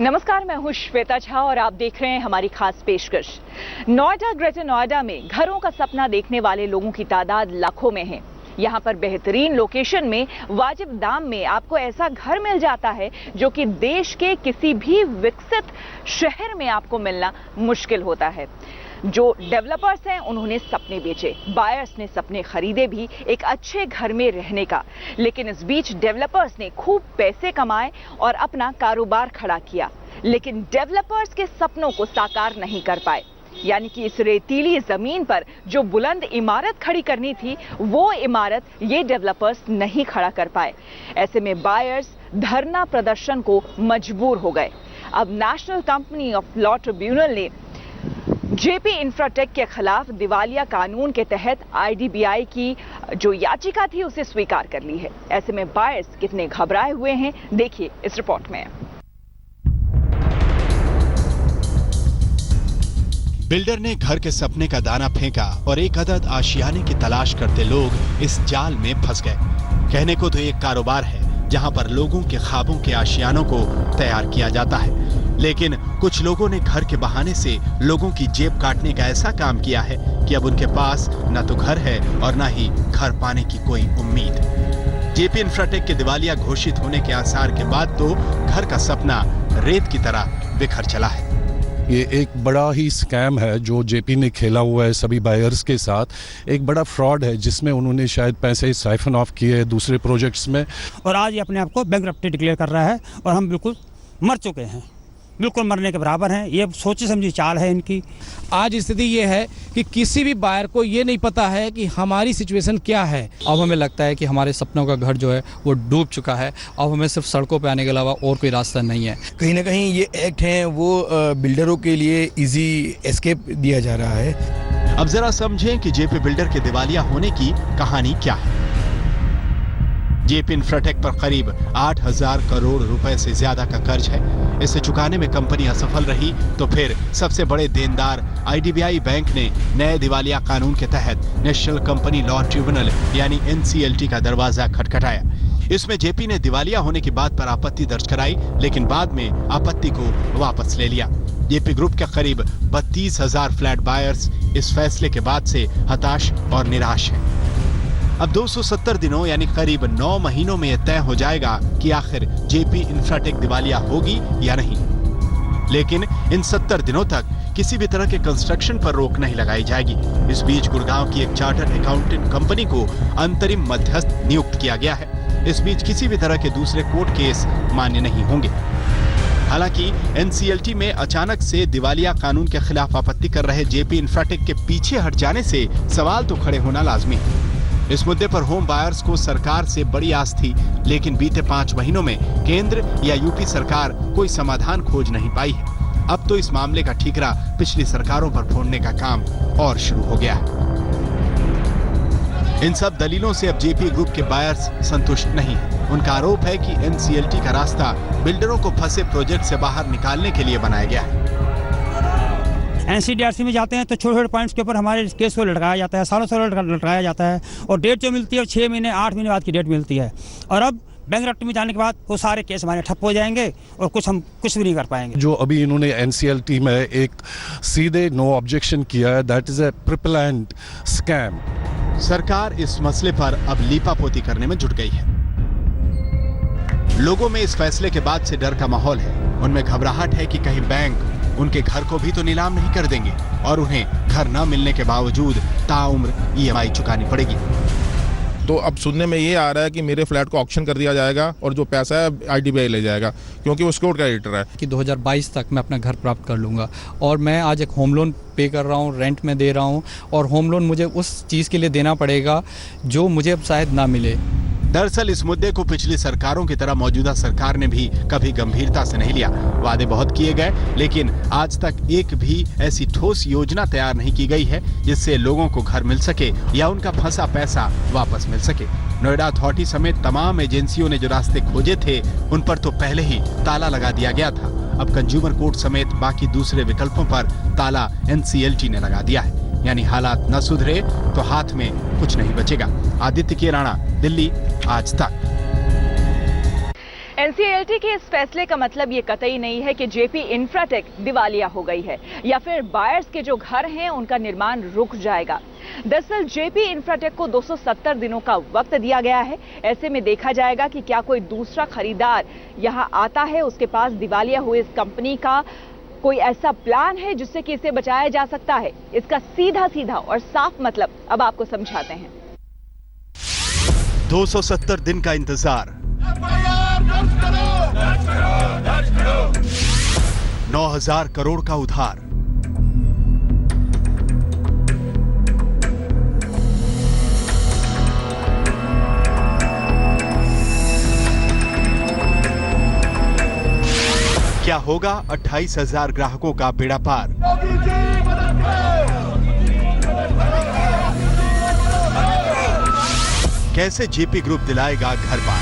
नमस्कार, मैं हूं श्वेता झा और आप देख रहे हैं हमारी खास पेशकश। नोएडा, ग्रेटर नोएडा में घरों का सपना देखने वाले लोगों की तादाद लाखों में है। यहाँ पर बेहतरीन लोकेशन में वाजिब दाम में आपको ऐसा घर मिल जाता है जो कि देश के किसी भी विकसित शहर में आपको मिलना मुश्किल होता है। जो डेवलपर्स हैं उन्होंने सपने बेचे, बायर्स ने सपने खरीदे भी एक अच्छे घर में रहने का। लेकिन इस बीच डेवलपर्स ने खूब पैसे कमाए और अपना कारोबार खड़ा किया, लेकिन डेवलपर्स के सपनों को साकार नहीं कर पाए। यानी कि इस रेतीली जमीन पर जो बुलंद इमारत खड़ी करनी थी, वो इमारत ये डेवलपर्स नहीं खड़ा कर पाए। ऐसे में बायर्स धरना प्रदर्शन को मजबूर हो गए। अब national company of law tribunal ने जेपी इंफ्राटेक के खिलाफ दिवालिया कानून के तहत आईडीबीआई की जो याचिका थी उसे स्वीकार कर ली है। ऐसे में बायर्स कितने घबराए हुए हैं, देखिए इस रिपोर्ट में। बिल्डर ने घर के सपने का दाना फेंका और एक अदद आशियाने की तलाश करते लोग इस जाल में फंस गए। कहने को तो एक कारोबार है जहां पर लोगों के ख्वाबों के आशियानों को तैयार किया जाता है, लेकिन कुछ लोगों ने घर के बहाने से लोगों की जेब काटने का ऐसा काम किया है कि अब उनके पास न तो घर है और न ही घर पाने की कोई उम्मीद। जेपी इंफ्राटेक के दिवालिया घोषित होने के आसार के बाद तो घर का सपना रेत की तरह बिखर चला है। ये एक बड़ा ही स्कैम है जो जेपी ने खेला हुआ है सभी बायर्स के साथ। एक बड़ा फ्रॉड है जिसमें उन्होंने शायद पैसे साइफन ऑफ किए दूसरे प्रोजेक्ट्स में, और आज ये अपने आप को बैंकरप्टी डिक्लेयर कर रहा है और हम बिल्कुल मर चुके हैं, बिल्कुल मरने के बराबर हैं। ये सोची समझी चाल है इनकी। आज स्थिति ये है कि किसी भी बायर को ये नहीं पता है कि हमारी सिचुएशन क्या है। अब हमें लगता है कि हमारे सपनों का घर जो है वो डूब चुका है। अब हमें सिर्फ सड़कों पे आने के अलावा और कोई रास्ता नहीं है। कहीं ना कहीं ये एक्ट है वो बिल्डरों के लिए इजी एस्केप दिया जा रहा है। अब जरा समझें कि जेपी बिल्डर के दिवालिया होने की कहानी क्या है। जेपी इंफ्राटेक पर करीब 8,000 करोड़ रुपए से ज्यादा का कर्ज है। इसे चुकाने में कंपनी असफल रही तो फिर सबसे बड़े देनदार आईडीबीआई बैंक ने नए दिवालिया कानून के तहत नेशनल कंपनी लॉ ट्रिब्यूनल यानी एनसीएलटी का दरवाजा खटखटाया। इसमें जेपी ने दिवालिया होने की बात पर आपत्ति दर्ज कराई, लेकिन बाद में आपत्ति को वापस ले लिया। जेपी ग्रुप के करीब 32,000 फ्लैट बायर्स इस फैसले के बाद से हताश और निराश हैं। अब 270 दिनों यानी करीब 9 महीनों में यह तय हो जाएगा कि आखिर जेपी इंफ्राटेक दिवालिया होगी या नहीं। लेकिन इन 70 दिनों तक किसी भी तरह के कंस्ट्रक्शन पर रोक नहीं लगाई जाएगी। इस बीच गुड़गांव की एक चार्टर्ड अकाउंटेंट कंपनी को अंतरिम मध्यस्थ नियुक्त किया गया है। इस बीच किसी भी तरह के दूसरे कोर्ट केस मान्य नहीं होंगे। हालांकि एनसीएलटी में अचानक से दिवालिया कानून के खिलाफ आपत्ति कर रहे जेपी इंफ्राटेक के पीछे हट जाने से सवाल तो खड़े होना लाजमी है। इस मुद्दे पर होम बायर्स को सरकार से बड़ी आस थी, लेकिन बीते 5 महीनों में केंद्र या यूपी सरकार कोई समाधान खोज नहीं पाई है। अब तो इस मामले का ठीकरा पिछली सरकारों पर फोड़ने का काम और शुरू हो गया है। इन सब दलीलों से अब जेपी ग्रुप के बायर्स संतुष्ट नहीं हैं। उनका आरोप है कि एनसीएलटी का रास्ता बिल्डरों को फंसे प्रोजेक्ट से बाहर निकालने के लिए बनाया गया है। एनसीडीआरसी में जाते हैं तो छोटे छोटे पॉइंट्स के ऊपर हमारे केस को लटकाया जाता है, सालों सालों लटकाया जाता है, और डेट जो मिलती है 6 महीने 8 महीने बाद की डेट मिलती है। और अब बैंकरप्टी में जाने के बाद वो सारे केस हमारे ठप हो जाएंगे और हम कुछ भी नहीं कर पाएंगे। जो अभी इन्होंने एनसीएलटी में एक सीधे नो ऑब्जेक्शन किया है, दैट इज ए प्रिपेलेंट स्कैम। सरकार इस मसले पर अब लीपापोती करने में जुट गई है। लोगों में इस फैसले के बाद से डर का माहौल है। उनमें घबराहट है कि कहीं बैंक उनके घर को भी तो नीलाम नहीं कर देंगे और उन्हें घर न मिलने के बावजूद ताउम्र ईएमआई चुकानी पड़ेगी। तो अब सुनने में ये आ रहा है कि मेरे फ्लैट को ऑक्शन कर दिया जाएगा और जो पैसा है आईडीबीआई ले जाएगा, क्योंकि वो स्कोर क्रेडिटर है कि 2022 तक मैं अपना घर प्राप्त कर लूँगा। और मैं आज एक होम लोन पे कर रहा हूँ, रेंट में दे रहा हूँ, और होम लोन मुझे उस चीज़ के लिए देना पड़ेगा जो मुझे अब शायद ना मिले। दरअसल इस मुद्दे को पिछली सरकारों की तरह मौजूदा सरकार ने भी कभी गंभीरता से नहीं लिया। वादे बहुत किए गए, लेकिन आज तक एक भी ऐसी ठोस योजना तैयार नहीं की गई है जिससे लोगों को घर मिल सके या उनका फंसा पैसा वापस मिल सके। नोएडा अथॉरिटी समेत तमाम एजेंसियों ने जो रास्ते खोजे थे उन पर तो पहले ही ताला लगा दिया गया था। अब कंज्यूमर कोर्ट समेत बाकी दूसरे विकल्पों पर ताला एनसीएलटी ने लगा दिया है। यानी हालात न सुधरे तो हाथ में कुछ नहीं बचेगा। आदित्य के राणा, दिल्ली, आज तक। एनसीएलटी के इस फैसले का मतलब ये कतई नहीं है कि जेपी इंफ्राटेक दिवालिया हो गई है या फिर बायर्स के जो घर हैं उनका निर्माण रुक जाएगा। दरअसल जेपी इंफ्राटेक को 270 दिनों का वक्त दिया गया है। ऐसे में देखा जाएगा कि क्या कोई दूसरा खरीदार यहां आता है, उसके पास दिवालिया हुई इस कंपनी का कोई ऐसा प्लान है जिससे कि इसे बचाया जा सकता है। इसका सीधा सीधा और साफ मतलब अब आपको समझाते हैं। 270 दिन का इंतजार, 9,000 करोड़ का उधार, क्या होगा 28,000 ग्राहकों का बेड़ा पार। कैसे जेपी ग्रुप दिलाएगा घर पार।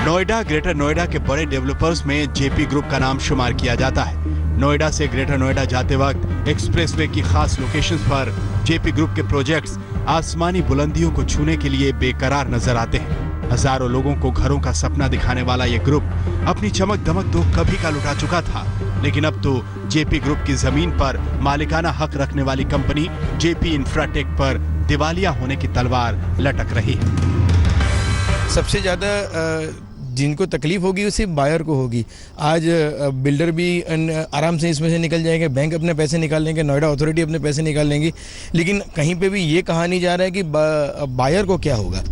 नोएडा, ग्रेटर नोएडा के बड़े डेवलपर्स में जेपी ग्रुप का नाम शुमार किया जाता है। नोएडा से ग्रेटर नोएडा जाते वक्त एक्सप्रेसवे की खास लोकेशंस पर जेपी ग्रुप के प्रोजेक्ट्स आसमानी बुलंदियों को छूने के लिए बेकरार नजर आते हैं। हजारों लोगों को घरों का सपना दिखाने वाला यह ग्रुप अपनी चमक दमक तो कभी का लुटा चुका था, लेकिन अब तो जेपी ग्रुप की जमीन पर मालिकाना हक रखने वाली कंपनी जेपी इंफ्राटेक पर दिवालिया होने की तलवार लटक रही है। सबसे ज़्यादा जिनको तकलीफ होगी वो सिर्फ बायर को होगी। आज बिल्डर भी आराम से इसमें से निकल जाएंगे, बैंक अपने पैसे निकाल लेंगे, नोएडा अथॉरिटी अपने पैसे निकाल लेंगी, लेकिन कहीं पे भी ये कहा नहीं जा रहा है कि बायर को क्या होगा।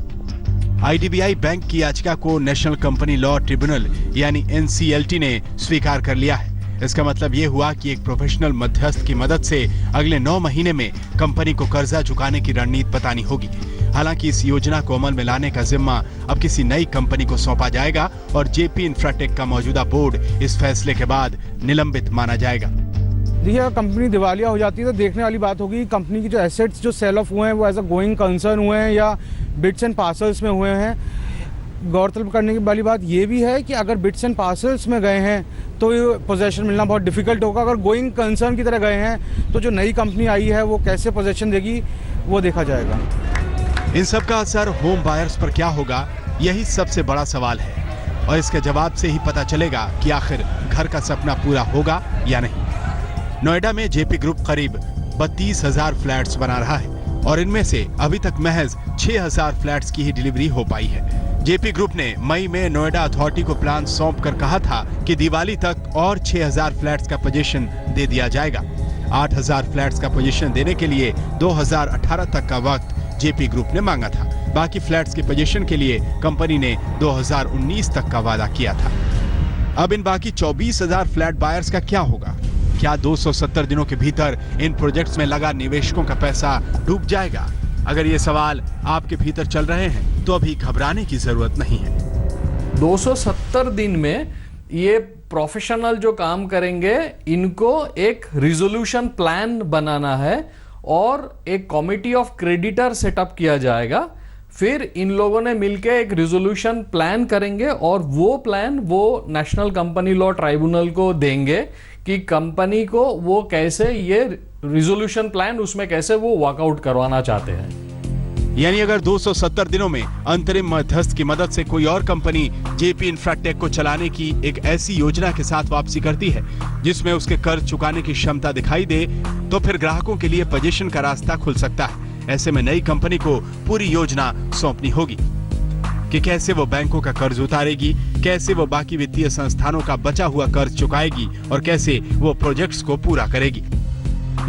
आईडीबीआई बैंक की याचिका को नेशनल कंपनी लॉ ट्रिब्यूनल यानी एनसीएलटी ने स्वीकार कर लिया है। इसका मतलब ये हुआ कि एक प्रोफेशनल मध्यस्थ की मदद से अगले 9 महीने में कंपनी को कर्जा चुकाने की रणनीति बतानी होगी। हालांकि इस योजना को अमल में लाने का जिम्मा अब किसी नई कंपनी को सौंपा जाएगा और जेपी इंफ्राटेक का मौजूदा बोर्ड इस फैसले के बाद निलंबित माना जाएगा। देखिए, अगर कंपनी दिवालिया हो जाती है तो देखने वाली बात होगी कंपनी की जो एसेट्स जो सेल ऑफ हुए हैं वो एज अ गोइंग कंसर्न हुए हैं या बिट्स एंड पार्सल्स में हुए हैं। गौरतलब करने की वाली बात ये भी है कि अगर बिट्स एंड पार्सल्स में गए हैं तो पोजेशन मिलना बहुत डिफिकल्ट होगा। अगर गोइंग कंसर्न की तरह गए हैं तो जो नई कंपनी आई है वो कैसे पोजेशन देगी वो देखा जाएगा। इन सब का असर होम बायर्स पर क्या होगा, यही सबसे बड़ा सवाल है और इसके जवाब से ही पता चलेगा कि आखिर घर का सपना पूरा होगा या नहीं। नोएडा में जेपी ग्रुप करीब 32,000 फ्लैट्स बना रहा है और इनमें से अभी तक महज 6,000 फ्लैट्स की ही डिलीवरी हो पाई है। जेपी ग्रुप ने मई में नोएडा अथॉरिटी को प्लान सौंप कर कहा था कि दिवाली तक और 6,000 फ्लैट्स का पोजीशन दे दिया जाएगा। 8,000 फ्लैट्स का पोजीशन देने के लिए 2018 तक का वक्त जेपी ग्रुप ने मांगा था। बाकी फ्लैट्स के पोजीशन के लिए कंपनी ने 2019 तक का वादा किया था। अब इन बाकी 24,000 फ्लैट बायर्स का क्या होगा? क्या 270 दिनों के भीतर इन प्रोजेक्ट्स में लगा निवेशकों का पैसा डूब जाएगा? अगर ये सवाल आपके भीतर चल रहे हैं तो अभी घबराने की जरूरत नहीं है। 270 दिन में ये प्रोफेशनल जो काम करेंगे इनको एक रिजोल्यूशन प्लान बनाना है और एक कमिटी ऑफ क्रेडिटर सेटअप किया जाएगा। फिर इन लोगों ने मिलकर एक रिजोल्यूशन प्लान करेंगे और वो प्लान वो नेशनल कंपनी लॉ ट्राइब्यूनल को देंगे कि कंपनी को वो कैसे ये रिजोल्यूशन प्लान उसमें कैसे वो वर्कआउट करवाना चाहते हैं। यानी अगर 270 दिनों में अंतरिम मध्यस्थ की मदद से कोई और कंपनी जेपी इंफ्राटेक को चलाने की एक ऐसी योजना के साथ वापसी करती है जिसमें उसके कर्ज चुकाने की क्षमता दिखाई दे, तो फिर ग्राहकों के लिए पोजीशन का रास्ता खुल सकता है। ऐसे में नई कंपनी को पूरी योजना सौंपनी होगी कि कैसे वो बैंकों का कर्ज उतारेगी, कैसे वो बाकी वित्तीय संस्थानों का बचा हुआ कर्ज चुकाएगी और कैसे वो प्रोजेक्ट्स को पूरा करेगी।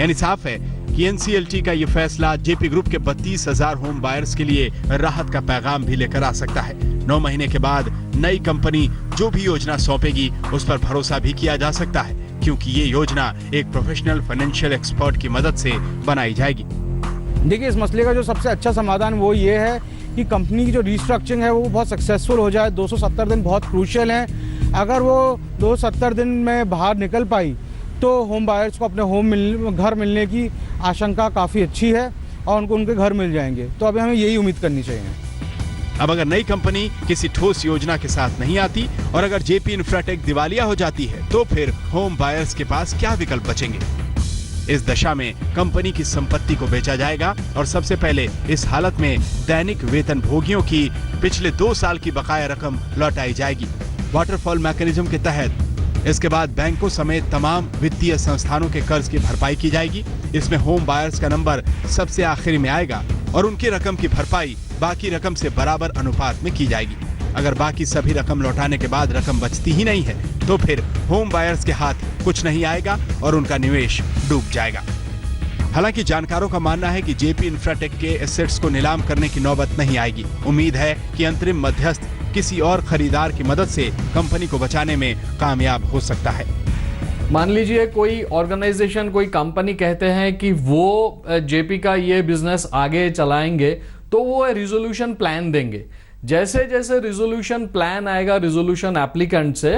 यानी साफ है कि एनसीएलटी का ये फैसला जेपी ग्रुप के 32,000 होम बायर्स के लिए राहत का पैगाम भी लेकर आ सकता है। 9 महीने के बाद नई कंपनी जो भी योजना सौंपेगी उस पर भरोसा भी किया जा सकता है, क्योंकि ये योजना एक प्रोफेशनल फाइनेंशियल एक्सपर्ट की मदद से बनाई जाएगी। देखिए, इस मसले का जो सबसे अच्छा समाधान वो ये है कि कंपनी की जो रिस्ट्रक्चरिंग है वो बहुत सक्सेसफुल हो जाए। 270 दिन बहुत क्रूशियल हैं। अगर वो 270 दिन में बाहर निकल पाई तो होम बायर्स को अपने घर मिलने की आशंका काफ़ी अच्छी है और उनको उनके घर मिल जाएंगे। तो अभी हमें यही उम्मीद करनी चाहिए। अब अगर नई कंपनी किसी ठोस योजना के साथ नहीं आती और अगर जेपी इंफ्राटेक दिवालिया हो जाती है तो फिर होम बायर्स के पास क्या विकल्प बचेंगे? इस दशा में कंपनी की संपत्ति को बेचा जाएगा और सबसे पहले इस हालत में दैनिक वेतन भोगियों की पिछले 2 साल की बकाया रकम लौटाई जाएगी। वाटरफॉल मैकेनिज्म के तहत इसके बाद बैंकों समेत तमाम वित्तीय संस्थानों के कर्ज की भरपाई की जाएगी। इसमें होम बायर्स का नंबर सबसे आखिरी में आएगा और उनकी रकम की भरपाई बाकी रकम से बराबर अनुपात में की जाएगी। अगर बाकी सभी रकम लौटाने के बाद रकम बचती ही नहीं है तो फिर होम बायर्स के हाथ कुछ नहीं आएगा और उनका निवेश डूब जाएगा। हालांकि जानकारों का मानना है कि जेपी इंफ्राटेक के एसेट्स को नीलाम करने की नौबत नहीं आएगी। उम्मीद है कि अंतरिम मध्यस्थ किसी और खरीदार की मदद से कंपनी को बचाने में कामयाब हो सकता है। मान लीजिए कोई ऑर्गेनाइजेशन, कोई कंपनी कहते हैं कि वो जेपी का ये बिजनेस आगे चलाएंगे, तो वो रिजोल्यूशन प्लान देंगे। जैसे जैसे रिजोल्यूशन प्लान आएगा रिजोल्यूशन एप्लीकेंट से,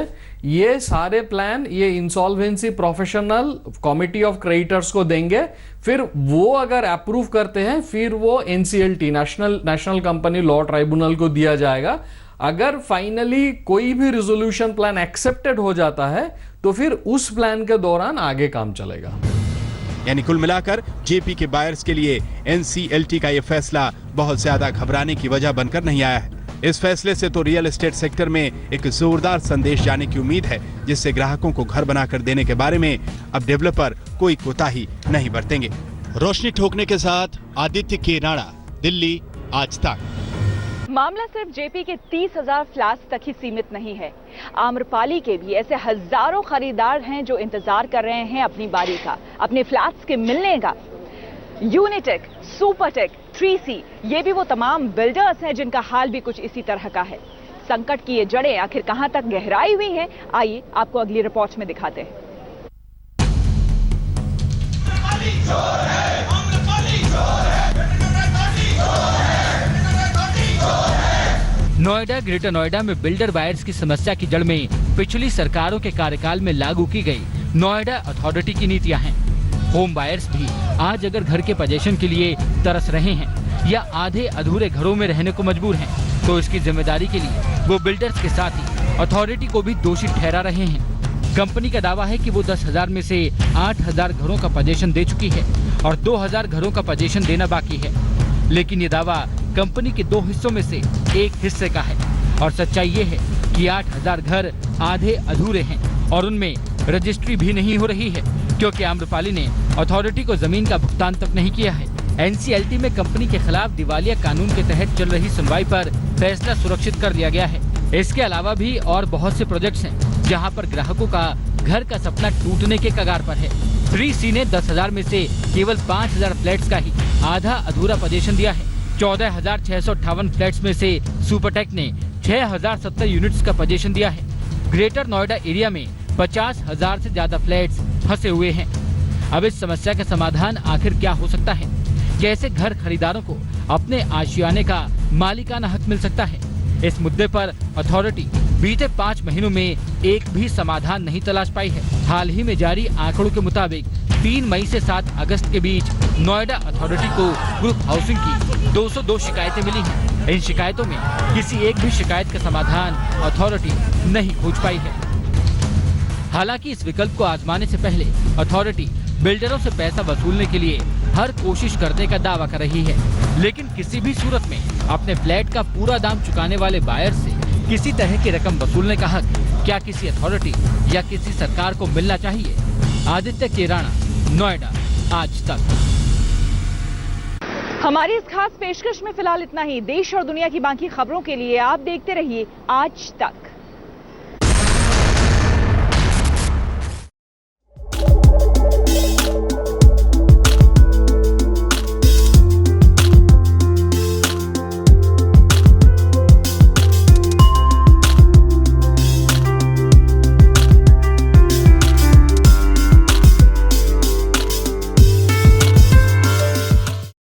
ये सारे प्लान ये insolvency professional committee of creditors को देंगे। फिर वो अगर अप्रूव करते हैं, फिर वो NCLT national company law tribunal को दिया जाएगा। अगर फाइनली कोई भी रिजोल्यूशन प्लान एक्सेप्टेड हो जाता है तो फिर उस प्लान के दौरान आगे काम चलेगा। यानी कुल मिलाकर जेपी के बायर्स के लिए एनसीएलटी का यह फैसला बहुत ज्यादा घबराने की वजह बनकर नहीं आया है। इस फैसले से तो रियल एस्टेट सेक्टर में एक जोरदार संदेश जाने की उम्मीद है, जिससे ग्राहकों को घर बनाकर देने के बारे में अब डेवलपर कोई कोताही नहीं बरतेंगे। रोशनी ठोकने के साथ आदित्य के राणा, दिल्ली, आज तक। मामला सिर्फ जेपी के 30,000 फ्लैट्स तक ही सीमित नहीं है। आम्रपाली के भी ऐसे हजारों खरीदार हैं जो इंतजार कर रहे हैं अपनी बारी का, अपने फ्लैट्स के मिलने का। यूनिटेक, सुपरटेक, 3C, ये भी वो तमाम बिल्डर्स हैं जिनका हाल भी कुछ इसी तरह का है। संकट की ये जड़ें आखिर कहां तक गहराई हुई हैं, आइए आपको अगली रिपोर्ट में दिखाते हैं। नोएडा, ग्रेटर नोएडा में बिल्डर बायर्स की समस्या की जड़ में पिछली सरकारों के कार्यकाल में लागू की गई नोएडा अथॉरिटी की नीतियां हैं। होम बायर्स भी आज अगर घर के पोजीशन के लिए तरस रहे हैं या आधे अधूरे घरों में रहने को मजबूर हैं, तो इसकी जिम्मेदारी के लिए वो बिल्डर्स के साथ ही अथॉरिटी को भी दोषी ठहरा रहे हैं। कंपनी का दावा है कि वो 10,000 में से 8,000 घरों का पोजीशन दे चुकी है और 2,000 घरों का पोजीशन देना बाकी है। लेकिन ये दावा कंपनी के 2 हिस्सों में से एक हिस्से का है और सच्चाई ये है कि 8,000 घर आधे अधूरे हैं और उनमें रजिस्ट्री भी नहीं हो रही है, क्योंकि आम्रपाली ने अथॉरिटी को जमीन का भुगतान तक नहीं किया है। एनसीएलटी में कंपनी के खिलाफ दिवालिया कानून के तहत चल रही सुनवाई पर फैसला सुरक्षित कर लिया गया है। इसके अलावा भी और बहुत से प्रोजेक्ट्स हैं जहां पर ग्राहकों का घर का सपना टूटने के कगार पर है। 3C ने 10,000 में से केवल 5,000 फ्लैट्स का ही आधा अधूरा पोजीशन दिया है। 14,658 फ्लैट्स में से सुपरटेक ने 6,070 यूनिट्स का पोजीशन दिया है। ग्रेटर नोएडा एरिया में 50,000 से ज्यादा फ्लैट्स फंसे हुए हैं। अब इस समस्या का समाधान आखिर क्या हो सकता है? कैसे घर खरीदारों को अपने आशियाने का मालिकाना हक मिल सकता है? इस मुद्दे पर अथॉरिटी बीते 5 महीनों में एक भी समाधान नहीं तलाश पाई है। हाल ही में जारी आंकड़ों के मुताबिक 3 मई से 7 अगस्त के बीच नोएडा अथॉरिटी को ग्रुप हाउसिंग की 202 शिकायतें मिली हैं। इन शिकायतों में किसी एक भी शिकायत का समाधान अथॉरिटी नहीं खोज पाई है। हालांकि इस विकल्प को आजमाने से पहले अथॉरिटी बिल्डरों से पैसा वसूलने के लिए हर कोशिश करने का दावा कर रही है, लेकिन किसी भी सूरत में अपने फ्लैट का पूरा दाम चुकाने वाले बायर से किसी तरह की रकम वसूलने का हक क्या किसी अथॉरिटी या किसी सरकार को मिलना चाहिए? आदित्य के राणा, नोएडा, आज तक। हमारी इस खास पेशकश में फिलहाल इतना ही। देश और दुनिया की बाकी खबरों के लिए आप देखते रहिए आज तक।